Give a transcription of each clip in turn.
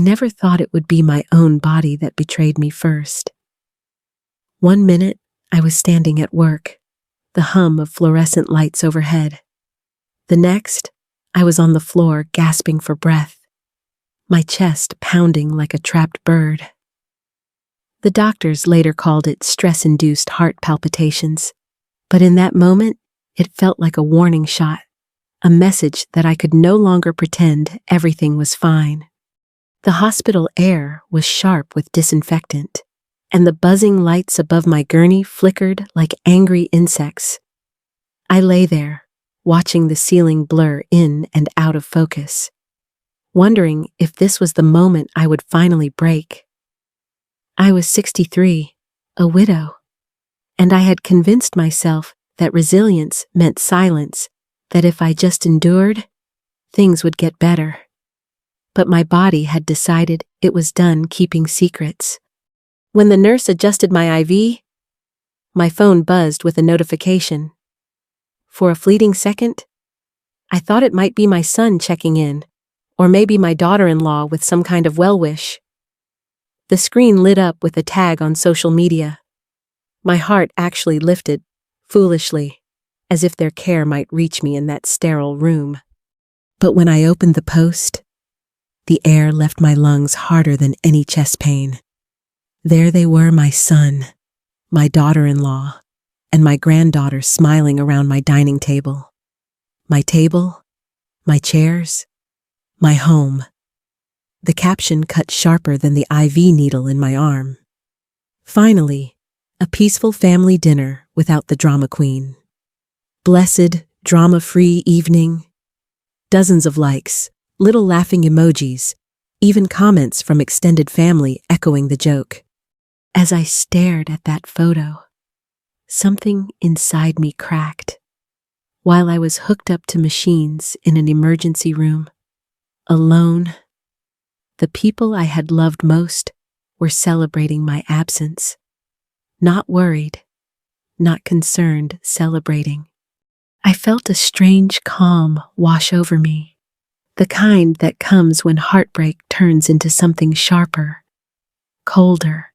never thought it would be my own body that betrayed me first. One minute, I was standing at work, the hum of fluorescent lights overhead. The next, I was on the floor gasping for breath, my chest pounding like a trapped bird. The doctors later called it stress-induced heart palpitations, but in that moment, it felt like a warning shot, a message that I could no longer pretend everything was fine. The hospital air was sharp with disinfectant, and the buzzing lights above my gurney flickered like angry insects. I lay there, watching the ceiling blur in and out of focus, wondering if this was the moment I would finally break. I was 63, a widow, and I had convinced myself that resilience meant silence, that if I just endured, things would get better. But my body had decided it was done keeping secrets. When the nurse adjusted my IV, my phone buzzed with a notification. For a fleeting second, I thought it might be my son checking in, or maybe my daughter-in-law with some kind of well-wish. The screen lit up with a tag on social media. My heart actually lifted, foolishly, as if their care might reach me in that sterile room. But when I opened the post, the air left my lungs harder than any chest pain. There they were, my son, my daughter-in-law, and my granddaughter smiling around my dining table. My table, my chairs, my home. The caption cut sharper than the IV needle in my arm. Finally, a peaceful family dinner without the drama queen. Blessed, drama-free evening. Dozens of likes, little laughing emojis, even comments from extended family echoing the joke. As I stared at that photo, something inside me cracked. While I was hooked up to machines in an emergency room, alone, the people I had loved most were celebrating my absence. Not worried, not concerned, celebrating. I felt a strange calm wash over me, the kind that comes when heartbreak turns into something sharper, colder.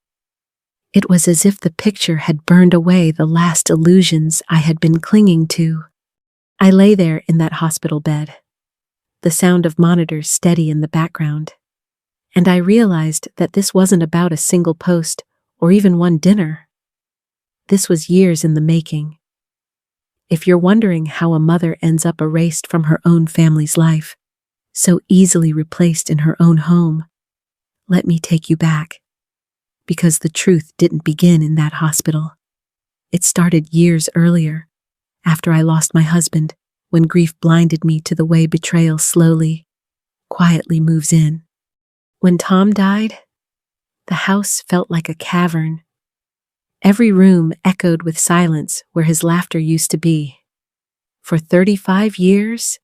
It was as if the picture had burned away the last illusions I had been clinging to. I lay there in that hospital bed, the sound of monitors steady in the background, and I realized that this wasn't about a single post or even one dinner. This was years in the making. If you're wondering how a mother ends up erased from her own family's life, so easily replaced in her own home, let me take you back. Because the truth didn't begin in that hospital. It started years earlier, after I lost my husband, when grief blinded me to the way betrayal slowly, quietly moves in. When Tom died, the house felt like a cavern. Every room echoed with silence where his laughter used to be. For 35 years,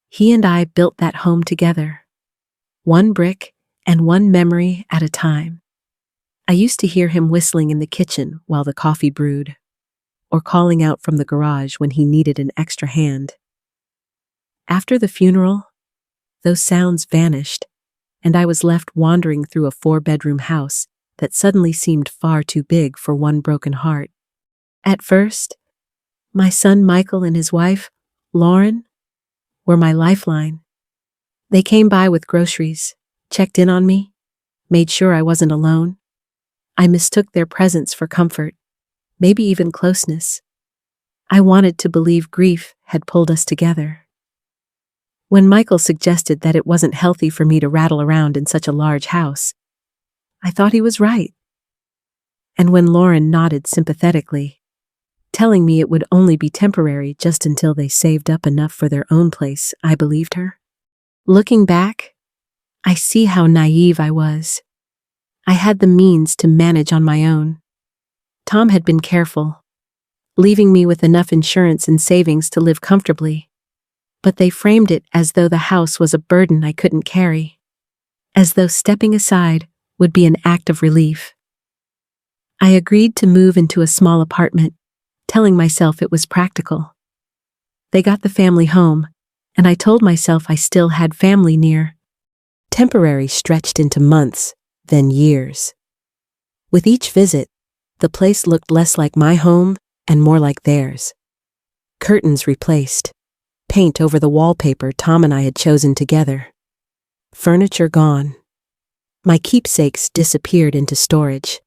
he and I built that home together, one brick and one memory at a time. I used to hear him whistling in the kitchen while the coffee brewed, or calling out from the garage when he needed an extra hand. After the funeral, those sounds vanished, and I was left wandering through a 4-bedroom house that suddenly seemed far too big for one broken heart. At first, my son Michael and his wife, Lauren, were my lifeline. They came by with groceries, checked in on me, made sure I wasn't alone. I mistook their presence for comfort, maybe even closeness. I wanted to believe grief had pulled us together. When Michael suggested that it wasn't healthy for me to rattle around in such a large house, I thought he was right. And when Lauren nodded sympathetically, telling me it would only be temporary just until they saved up enough for their own place, I believed her. Looking back, I see how naive I was. I had the means to manage on my own. Tom had been careful, leaving me with enough insurance and savings to live comfortably. But they framed it as though the house was a burden I couldn't carry, as though stepping aside would be an act of relief. I agreed to move into a small apartment, telling myself it was practical. They got the family home, and I told myself I still had family near. Temporary stretched into months, then years. With each visit, the place looked less like my home and more like theirs. Curtains replaced, paint over the wallpaper Tom and I had chosen together. Furniture gone. My keepsakes disappeared into storage,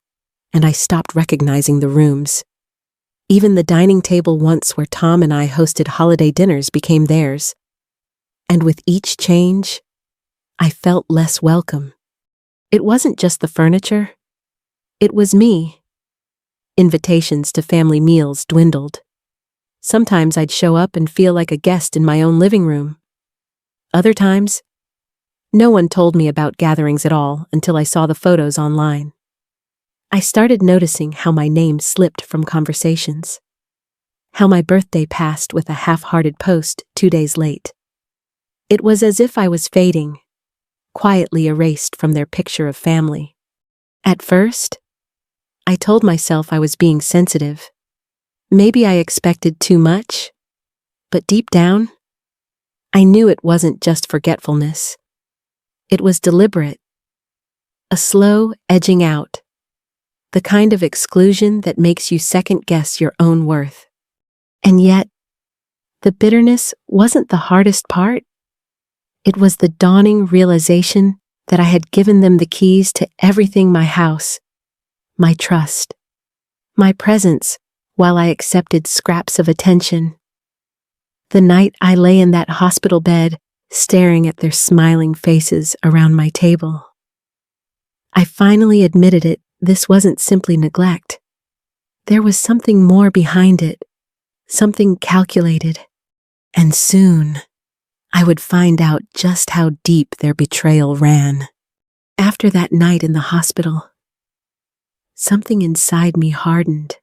and I stopped recognizing the rooms. Even the dining table once where Tom and I hosted holiday dinners became theirs. And with each change, I felt less welcome. It wasn't just the furniture. It was me. Invitations to family meals dwindled. Sometimes I'd show up and feel like a guest in my own living room. Other times, no one told me about gatherings at all until I saw the photos online. I started noticing how my name slipped from conversations. How my birthday passed with a half-hearted post 2 days late. It was as if I was fading, quietly erased from their picture of family. At first, I told myself I was being sensitive. Maybe I expected too much, but deep down, I knew it wasn't just forgetfulness. It was deliberate. A slow edging out. The kind of exclusion that makes you second-guess your own worth. And yet, the bitterness wasn't the hardest part. It was the dawning realization that I had given them the keys to everything: my house, my trust, my presence, while I accepted scraps of attention. The night I lay in that hospital bed, staring at their smiling faces around my table, I finally admitted it. This wasn't simply neglect. There was something more behind it, something calculated. And soon, I would find out just how deep their betrayal ran. After that night in the hospital, something inside me hardened.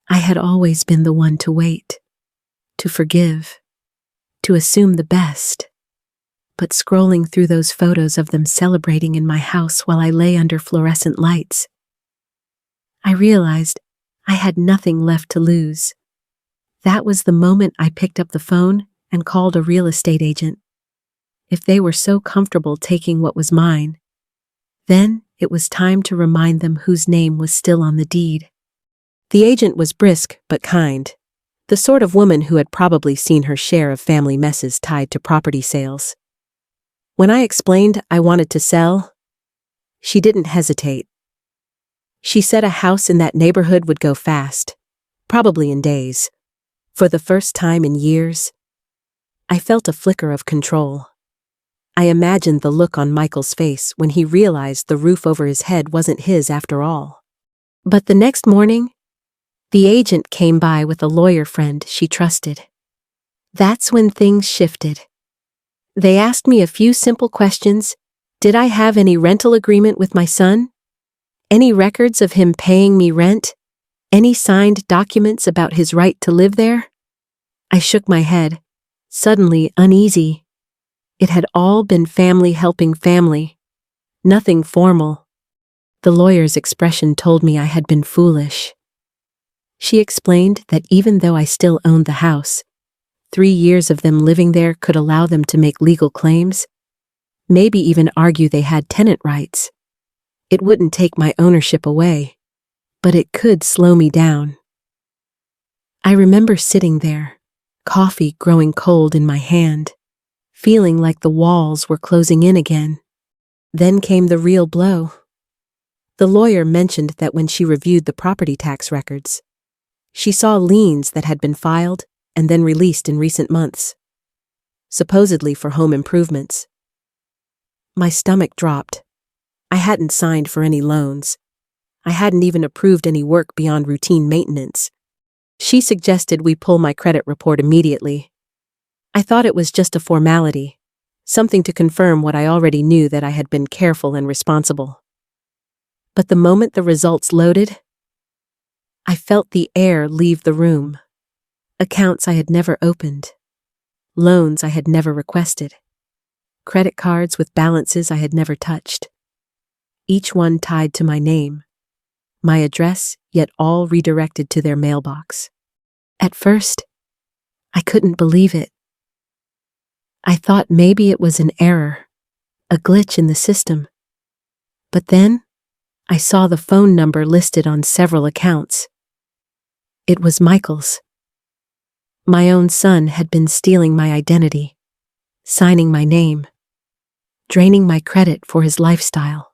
I had always been the one to wait, to forgive, to assume the best. But scrolling through those photos of them celebrating in my house while I lay under fluorescent lights, I realized I had nothing left to lose. That was the moment I picked up the phone and called a real estate agent. If they were so comfortable taking what was mine, then it was time to remind them whose name was still on the deed. The agent was brisk but kind, the sort of woman who had probably seen her share of family messes tied to property sales. When I explained I wanted to sell, she didn't hesitate. She said a house in that neighborhood would go fast, probably in days. For the first time in years, I felt a flicker of control. I imagined the look on Michael's face when he realized the roof over his head wasn't his after all. But the next morning, the agent came by with a lawyer friend she trusted. That's when things shifted. They asked me a few simple questions. Did I have any rental agreement with my son? Any records of him paying me rent? Any signed documents about his right to live there? I shook my head, suddenly uneasy. It had all been family helping family. Nothing formal. The lawyer's expression told me I had been foolish. She explained that even though I still owned the house, 3 years of them living there could allow them to make legal claims, maybe even argue they had tenant rights. It wouldn't take my ownership away, but it could slow me down. I remember sitting there, coffee growing cold in my hand, feeling like the walls were closing in again. Then came the real blow. The lawyer mentioned that when she reviewed the property tax records, she saw liens that had been filed and then released in recent months, supposedly for home improvements. My stomach dropped. I hadn't signed for any loans. I hadn't even approved any work beyond routine maintenance. She suggested we pull my credit report immediately. I thought it was just a formality, something to confirm what I already knew, that I had been careful and responsible. But the moment the results loaded, I felt the air leave the room. Accounts I had never opened. Loans I had never requested. Credit cards with balances I had never touched. Each one tied to my name, my address, yet all redirected to their mailbox. At first, I couldn't believe it. I thought maybe it was an error, a glitch in the system. But then, I saw the phone number listed on several accounts. It was Michael's. My own son had been stealing my identity, signing my name, draining my credit for his lifestyle.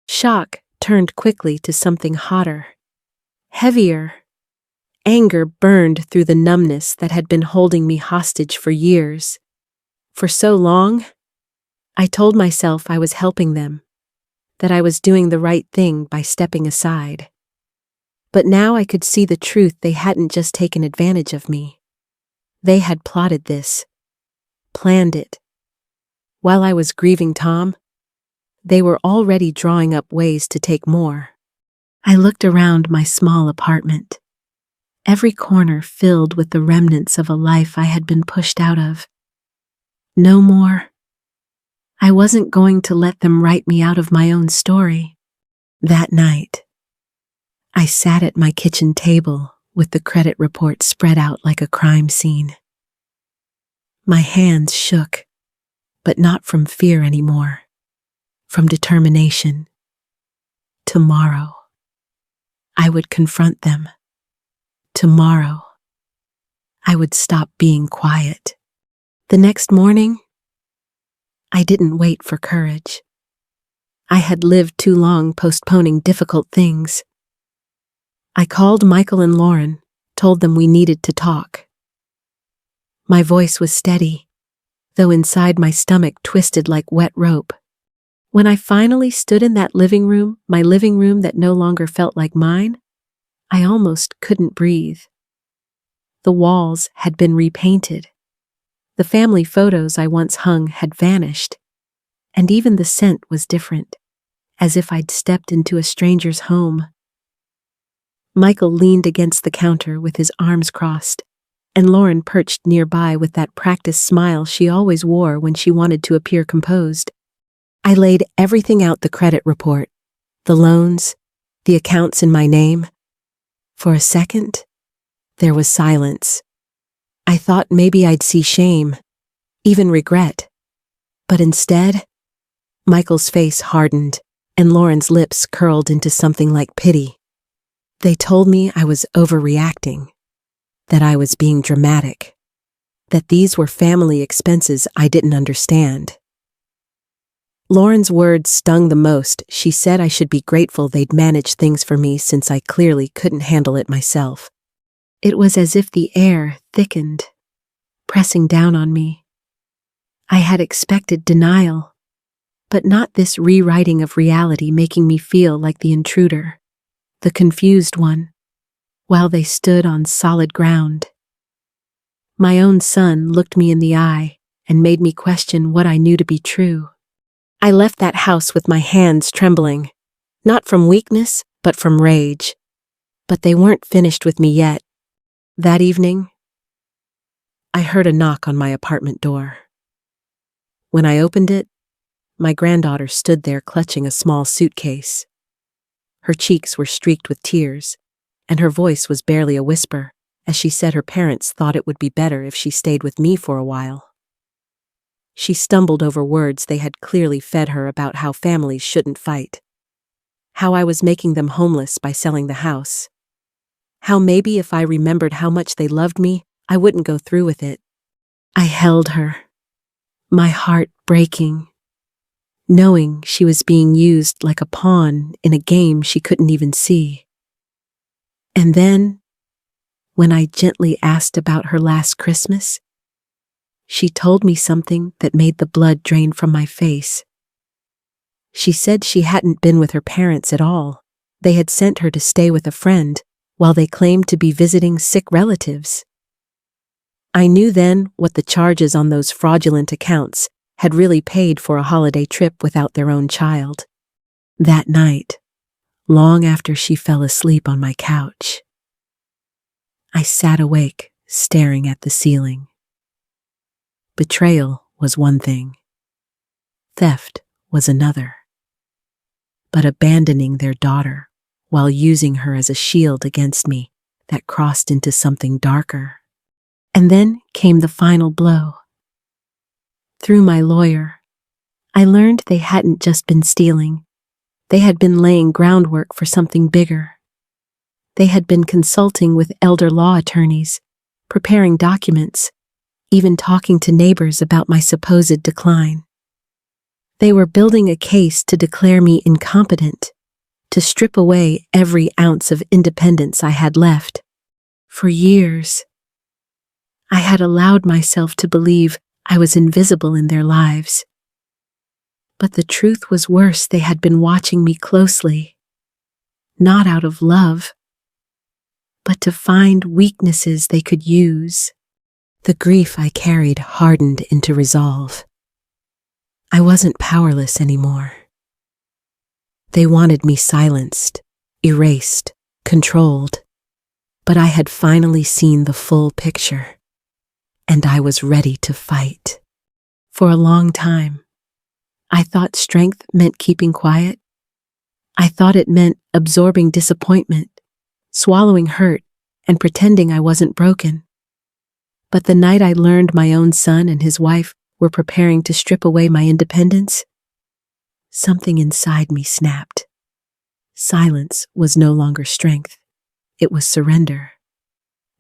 Shock turned quickly to something hotter, heavier. Anger burned through the numbness that had been holding me hostage for years. For so long, I told myself I was helping them, that I was doing the right thing by stepping aside. But now I could see the truth. They hadn't just taken advantage of me. They had plotted this, planned it. While I was grieving Tom, they were already drawing up ways to take more. I looked around my small apartment, every corner filled with the remnants of a life I had been pushed out of. No more. I wasn't going to let them write me out of my own story. That night, I sat at my kitchen table with the credit report spread out like a crime scene. My hands shook, but not from fear anymore, from determination. Tomorrow, I would confront them. Tomorrow, I would stop being quiet. The next morning, I didn't wait for courage. I had lived too long postponing difficult things. I called Michael and Lauren, told them we needed to talk. My voice was steady, though inside my stomach twisted like wet rope. When I finally stood in that living room, my living room that no longer felt like mine, I almost couldn't breathe. The walls had been repainted. The family photos I once hung had vanished, and even the scent was different, as if I'd stepped into a stranger's home. Michael leaned against the counter with his arms crossed, and Lauren perched nearby with that practiced smile she always wore when she wanted to appear composed. I laid everything out: the credit report, the loans, the accounts in my name. For a second, there was silence. I thought maybe I'd see shame, even regret. But instead, Michael's face hardened, and Lauren's lips curled into something like pity. They told me I was overreacting, that I was being dramatic, that these were family expenses I didn't understand. Lauren's words stung the most. She said I should be grateful they'd managed things for me since I clearly couldn't handle it myself. It was as if the air thickened, pressing down on me. I had expected denial, but not this rewriting of reality making me feel like the intruder, the confused one, while they stood on solid ground. My own son looked me in the eye and made me question what I knew to be true. I left that house with my hands trembling, not from weakness, but from rage. But they weren't finished with me yet. That evening, I heard a knock on my apartment door. When I opened it, my granddaughter stood there clutching a small suitcase. Her cheeks were streaked with tears, and her voice was barely a whisper, as she said her parents thought it would be better if she stayed with me for a while. She stumbled over words they had clearly fed her about how families shouldn't fight, how I was making them homeless by selling the house, how maybe if I remembered how much they loved me, I wouldn't go through with it. I held her, my heart breaking, knowing she was being used like a pawn in a game she couldn't even see. And then, when I gently asked about her last Christmas, she told me something that made the blood drain from my face. She said she hadn't been with her parents at all. They had sent her to stay with a friend, while they claimed to be visiting sick relatives. I knew then what the charges on those fraudulent accounts had really paid for a holiday trip without their own child. That night, long after she fell asleep on my couch, I sat awake, staring at the ceiling. Betrayal was one thing. Theft was another. But abandoning their daughter while using her as a shield against me, that crossed into something darker. And then came the final blow. Through my lawyer, I learned they hadn't just been stealing. They had been laying groundwork for something bigger. They had been consulting with elder law attorneys, preparing documents, even talking to neighbors about my supposed decline. They were building a case to declare me incompetent, to strip away every ounce of independence I had left. For years, I had allowed myself to believe I was invisible in their lives. But the truth was worse. They had been watching me closely, not out of love, but to find weaknesses they could use. The grief I carried hardened into resolve. I wasn't powerless anymore. They wanted me silenced, erased, controlled. But I had finally seen the full picture, and I was ready to fight. For a long time, I thought strength meant keeping quiet. I thought it meant absorbing disappointment, swallowing hurt, and pretending I wasn't broken. But the night I learned my own son and his wife were preparing to strip away my independence, something inside me snapped. Silence was no longer strength. It was surrender.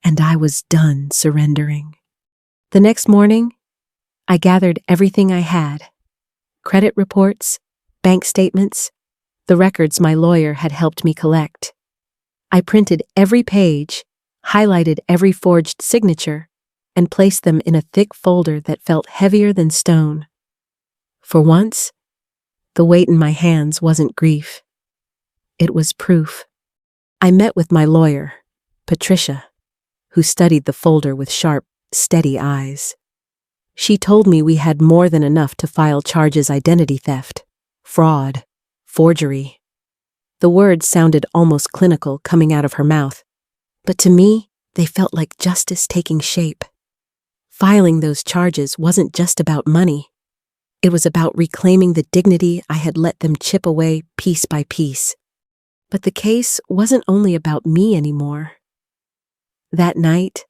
And I was done surrendering. The next morning, I gathered everything I had: credit reports, bank statements, the records my lawyer had helped me collect. I printed every page, highlighted every forged signature, and placed them in a thick folder that felt heavier than stone. For once, the weight in my hands wasn't grief. It was proof. I met with my lawyer, Patricia, who studied the folder with sharp, steady eyes. She told me we had more than enough to file charges: identity theft, fraud, forgery. The words sounded almost clinical coming out of her mouth, but to me, they felt like justice taking shape. Filing those charges wasn't just about money. It was about reclaiming the dignity I had let them chip away piece by piece. But the case wasn't only about me anymore. That night,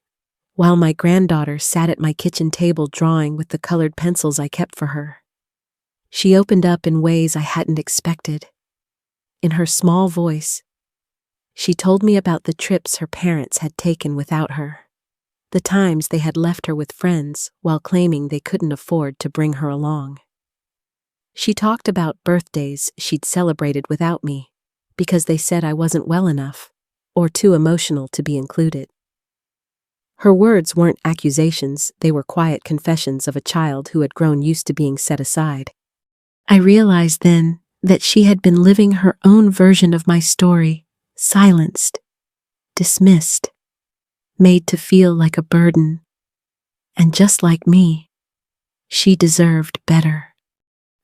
while my granddaughter sat at my kitchen table drawing with the colored pencils I kept for her, she opened up in ways I hadn't expected. In her small voice, she told me about the trips her parents had taken without her, the times they had left her with friends while claiming they couldn't afford to bring her along. She talked about birthdays she'd celebrated without me because they said I wasn't well enough or too emotional to be included. Her words weren't accusations, they were quiet confessions of a child who had grown used to being set aside. I realized then that she had been living her own version of my story, silenced, dismissed, made to feel like a burden. And just like me, she deserved better.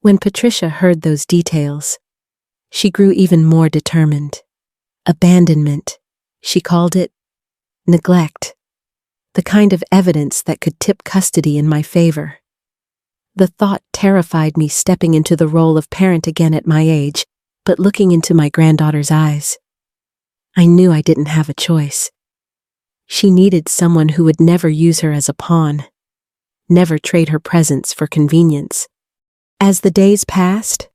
When Patricia heard those details, she grew even more determined. Abandonment, she called it, neglect, the kind of evidence that could tip custody in my favor. The thought terrified me, stepping into the role of parent again at my age, but looking into my granddaughter's eyes, I knew I didn't have a choice. She needed someone who would never use her as a pawn, never trade her presence for convenience. As the days passed,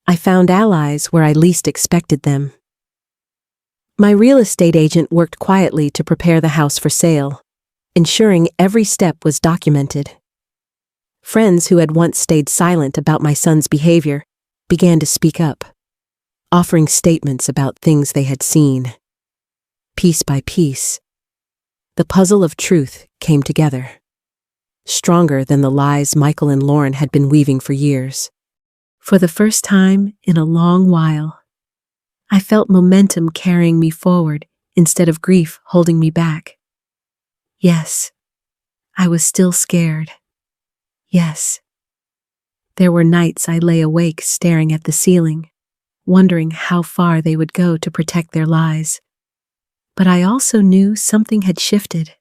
I found allies where I least expected them. My real estate agent worked quietly to prepare the house for sale, ensuring every step was documented. Friends who had once stayed silent about my son's behavior began to speak up, offering statements about things they had seen. Piece by piece, the puzzle of truth came together, stronger than the lies Michael and Lauren had been weaving for years. For the first time in a long while, I felt momentum carrying me forward instead of grief holding me back. Yes, I was still scared. Yes, there were nights I lay awake staring at the ceiling, wondering how far they would go to protect their lies. But I also knew something had shifted.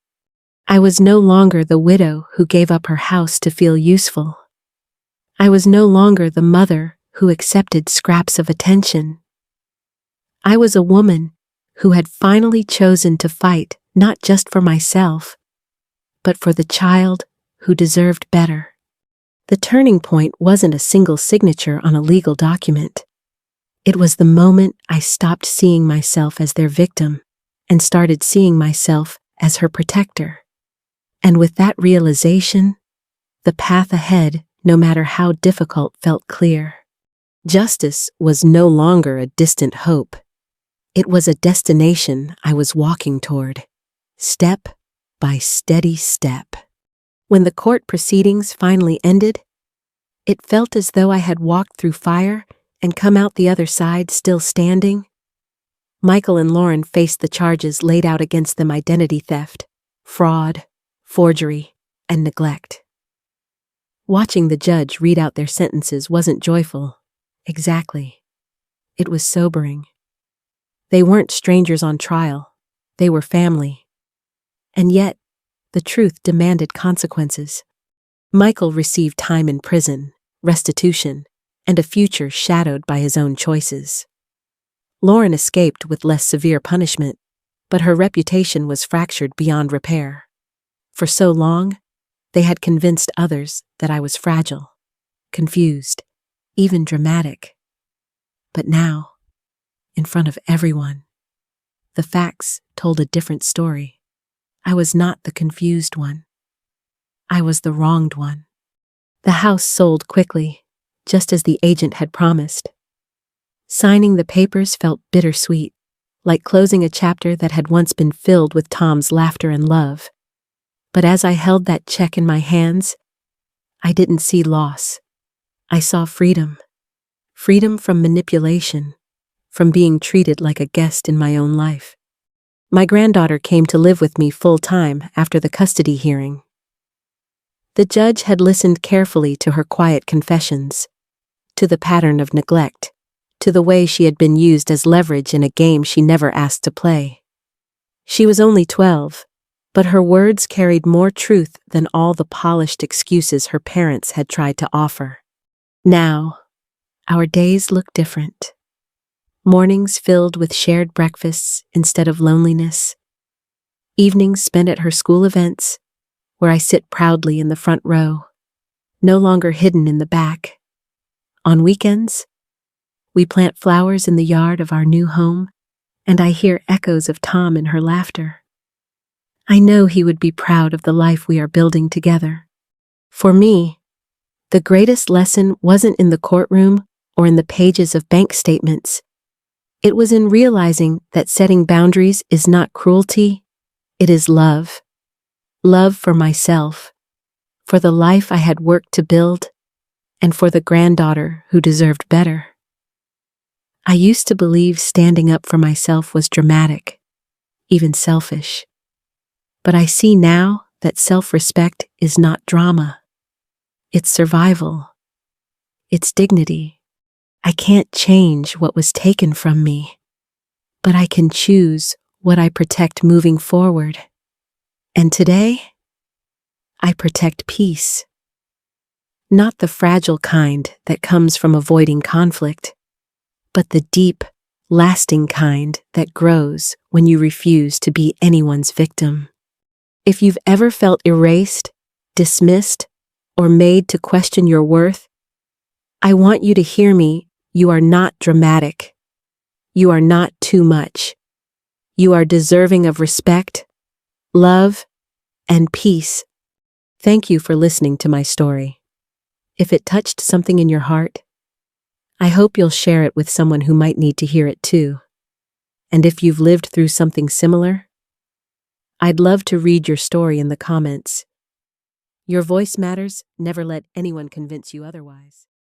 I was no longer the widow who gave up her house to feel useful. I was no longer the mother who accepted scraps of attention. I was a woman who had finally chosen to fight not just for myself, but for the child who deserved better. The turning point wasn't a single signature on a legal document. It was the moment I stopped seeing myself as their victim and started seeing myself as her protector. And with that realization, the path ahead, no matter how difficult, felt clear. Justice was no longer a distant hope. It was a destination I was walking toward, step by steady step. When the court proceedings finally ended, it felt as though I had walked through fire and come out the other side still standing. Michael and Lauren faced the charges laid out against them: identity theft, fraud, forgery, and neglect. Watching the judge read out their sentences wasn't joyful, exactly. It was sobering. They weren't strangers on trial. They were family. And yet, the truth demanded consequences. Michael received time in prison, restitution, and a future shadowed by his own choices. Lauren escaped with less severe punishment, but her reputation was fractured beyond repair. For so long, they had convinced others that I was fragile, confused, even dramatic. But now, in front of everyone, the facts told a different story. I was not the confused one. I was the wronged one. The house sold quickly, just as the agent had promised. Signing the papers felt bittersweet, like closing a chapter that had once been filled with Tom's laughter and love. But as I held that check in my hands, I didn't see loss. I saw freedom. Freedom from manipulation, from being treated like a guest in my own life. My granddaughter came to live with me full-time after the custody hearing. The judge had listened carefully to her quiet confessions, to the pattern of neglect, to the way she had been used as leverage in a game she never asked to play. She was only 12, but her words carried more truth than all the polished excuses her parents had tried to offer. Now, our days look different. Mornings filled with shared breakfasts instead of loneliness. Evenings spent at her school events, where I sit proudly in the front row, no longer hidden in the back. On weekends, we plant flowers in the yard of our new home, and I hear echoes of Tom and her laughter. I know he would be proud of the life we are building together. For me, the greatest lesson wasn't in the courtroom or in the pages of bank statements. It was in realizing that setting boundaries is not cruelty, it is love. Love for myself, for the life I had worked to build, and for the granddaughter who deserved better. I used to believe standing up for myself was dramatic, even selfish. But I see now that self-respect is not drama. It's survival. It's dignity. I can't change what was taken from me, but I can choose what I protect moving forward. And today, I protect peace. Not the fragile kind that comes from avoiding conflict, but the deep, lasting kind that grows when you refuse to be anyone's victim. If you've ever felt erased, dismissed, or made to question your worth, I want you to hear me. You are not dramatic. You are not too much. You are deserving of respect, love, and peace. Thank you for listening to my story. If it touched something in your heart, I hope you'll share it with someone who might need to hear it too. And if you've lived through something similar, I'd love to read your story in the comments. Your voice matters. Never let anyone convince you otherwise.